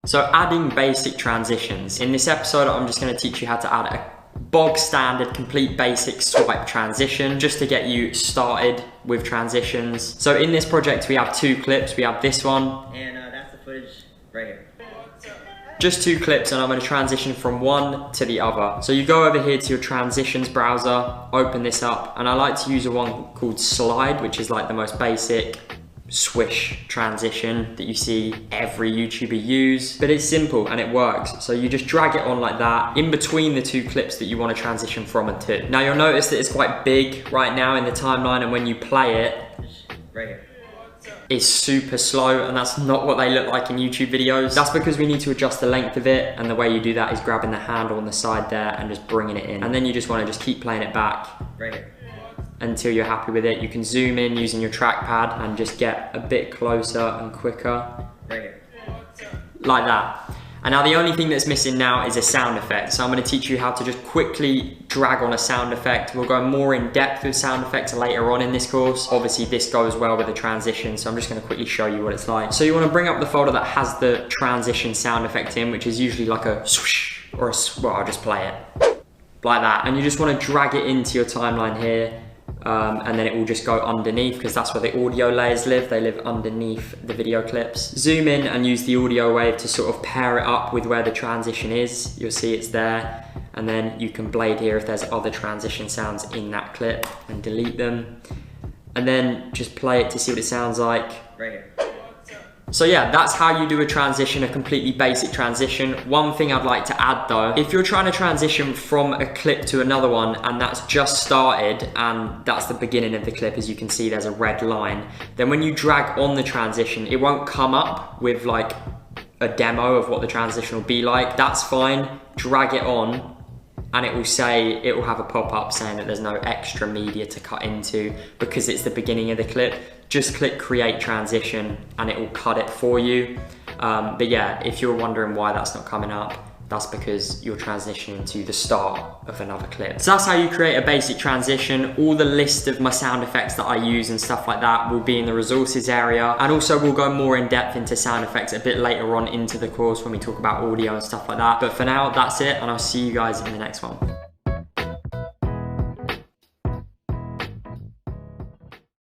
So adding basic transitions. In this episode, I'm just going to teach you how to add a bog standard, complete basic swipe transition, just to get you started with transitions. So in this project, we have 2 clips. We have this one. And that's the footage right here. Just 2 clips, and I'm going to transition from one to the other. So you go over here to your transitions browser, open this up, and I like to use a one called Slide, which is like the most basic swish transition that you see every YouTuber use, but it's simple and it works. So you just drag it on like that in between the 2 clips that you want to transition from and to. Now you'll notice that it's quite big right now in the timeline, and when you play it, right here, it's super slow, and that's not what they look like in YouTube videos. That's because we need to adjust the length of it, and the way you do that is grabbing the handle on the side there and just bringing it in. And then you just want to just keep playing it back right here until you're happy with it. You can zoom in using your trackpad and just get a bit closer and quicker. right here. Like that. And now the only thing that's missing now is a sound effect. So I'm going to teach you how to just quickly drag on a sound effect. We'll go more in depth with sound effects later on in this course. Obviously this goes well with the transition, so I'm just going to quickly show you what it's like. So you want to bring up the folder that has the transition sound effect in, which is usually like a swoosh or a, well, I'll just play it like that. And you just want to drag it into your timeline here. And then it will just go underneath, because that's where the audio layers live. They live underneath the video clips. Zoom in and use the audio wave to sort of pair it up with where the transition is. You'll see it's there. And then you can blade here if there's other transition sounds in that clip and delete them. And then just play it to see what it sounds like. Right here. So yeah, that's how you do a transition, a completely basic transition. One thing I'd like to add though, if you're trying to transition from a clip to another one and that's just started and that's the beginning of the clip, as you can see there's a red line, then when you drag on the transition, it won't come up with like a demo of what the transition will be like. That's fine, drag it on and it will say, it will have a pop-up saying that there's no extra media to cut into because it's the beginning of the clip. Just click create transition and it will cut it for you. But yeah, if you're wondering why that's not coming up, that's because you're transitioning to the start of another clip. So that's how you create a basic transition. All the list of my sound effects that I use and stuff like that will be in the resources area. And also we'll go more in depth into sound effects a bit later on into the course when we talk about audio and stuff like that. But for now, that's it, and I'll see you guys in the next one.